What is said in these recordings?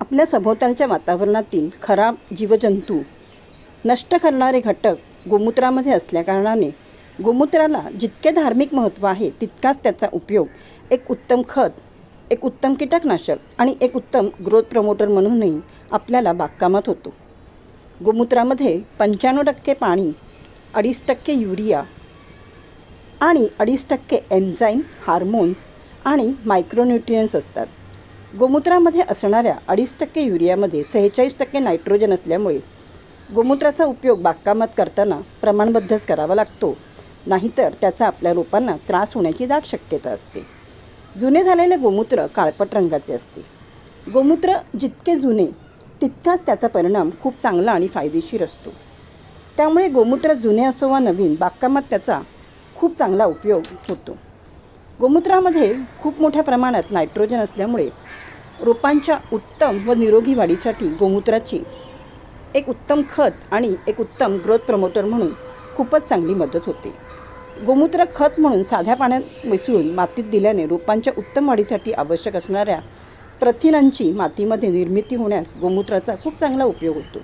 आपल्या सभोवतालच्या वातावरणातील खराब जीवजंतू नष्ट करणारे घटक गोमूत्रामध्ये असल्याकारणाने गोमूत्राला जितके धार्मिक महत्त्व आहे तितकाच त्याचा उपयोग एक उत्तम खत, एक उत्तम कीटकनाशक आणि एक उत्तम ग्रोथ प्रमोटर म्हणूनही आपल्याला बागकामात होतो. गोमूत्रामध्ये 95% पाणी, 2.5% युरिया आणि 2.5% एन्झाईम, हार्मोन्स आणि मायक्रोन्यूट्रियन्स असतात. गोमूत्रामध्ये असणाऱ्या 2.5% युरियामध्ये 46% नायट्रोजन असल्यामुळे गोमूत्राचा उपयोग बागकामात करताना प्रमाणबद्धच करावा लागतो, नाहीतर त्याचा आपल्या रोपांना त्रास होण्याची दाट शक्यता असते. जुने झालेले गोमूत्र काळपट रंगाचे असते. गोमूत्र जितके जुने तितकाच त्याचा परिणाम खूप चांगला आणि फायदेशीर असतो. त्यामुळे गोमूत्र जुने असो वा नवीन, बागकामात त्याचा खूप चांगला उपयोग होतो. गोमूत्रामध्ये खूप मोठ्या प्रमाणात नायट्रोजन असल्यामुळे रोपांच्या उत्तम व निरोगी वाढीसाठी गोमूत्राची एक उत्तम खत आणि एक उत्तम ग्रोथ प्रमोटर म्हणून खूपच चांगली मदत होते. गोमूत्र खत म्हणून साध्या पाण्यात मिसळून मातीत दिल्याने रोपांच्या उत्तम वाढीसाठी आवश्यक असणाऱ्या प्रथिनांची मातीमध्ये निर्मिती होण्यास गोमूत्राचा खूप चांगला उपयोग होतो.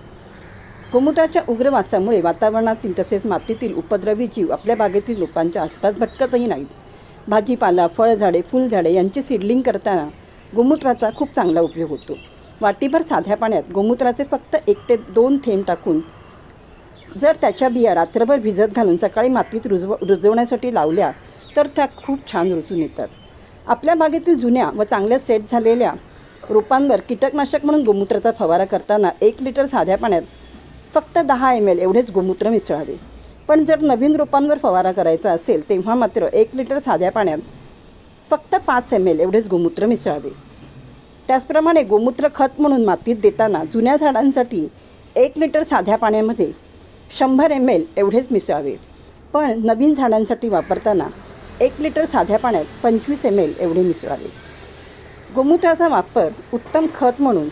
गोमूत्राच्या उग्र वासामुळे वातावरणातील तसेच मातीतील उपद्रवी जीव आपल्या बागेतील रोपांच्या आसपास भटकतही नाहीत. भाजीपाला, फळझाडे, फुलझाडे यांचे सीडलिंग करताना गोमूत्राचा खूप चांगला उपयोग होतो. वाटीभर साध्या पाण्यात गोमूत्राचे फक्त 1 ते 2 थेंब टाकून जर त्याच्या बिया रात्रभर भिजत घालून सकाळी मातीत रुजवण्यासाठी लावल्या तर त्या खूप छान रुजून येतात. आपल्या बागेतील जुन्या व चांगल्या सेट झालेल्या रोपांवर कीटकनाशक म्हणून गोमूत्राचा फवारा करताना 1 लिटर साध्या पाण्यात फक्त 10 ml एवढेच गोमूत्र मिसळावे. पण जर नवीन रोपांवर फवारा करायचा असेल तेव्हा मात्र 1 लिटर साध्या पाण्यात फक्त 5 ml एवढेच गोमूत्र मिसळावे. त्याचप्रमाणे गोमूत्र खत म्हणून मातीत देताना जुन्या झाडांसाठी 1 लिटर साध्या पाण्यामध्ये 100 ml एवढेच मिसळावे. पण नवीन झाडांसाठी वापरताना 1 लिटर साध्या पाण्यात 25 ml एवढे मिसळावे. गोमूत्राचा वापर उत्तम खत म्हणून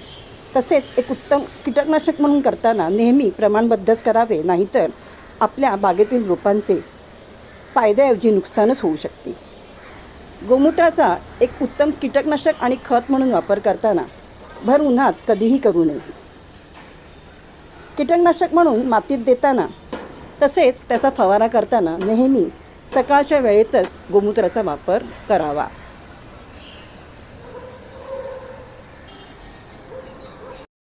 तसेच एक उत्तम कीटकनाशक म्हणून करताना नेहमी प्रमाणबद्धच करावे, नाहीतर आपल्या बागेतील रोपांचे फायद्याऐवजी नुकसानच होऊ शकते. गोमूत्राचा एक उत्तम कीटकनाशक आणि खत म्हणून वापर करताना भर उन्हात कधीही करू नये. कीटकनाशक म्हणून मातीत देताना तसेच त्याचा फवारा करताना नेहमी सकाळच्या वेळेतच गोमूत्राचा वापर करावा.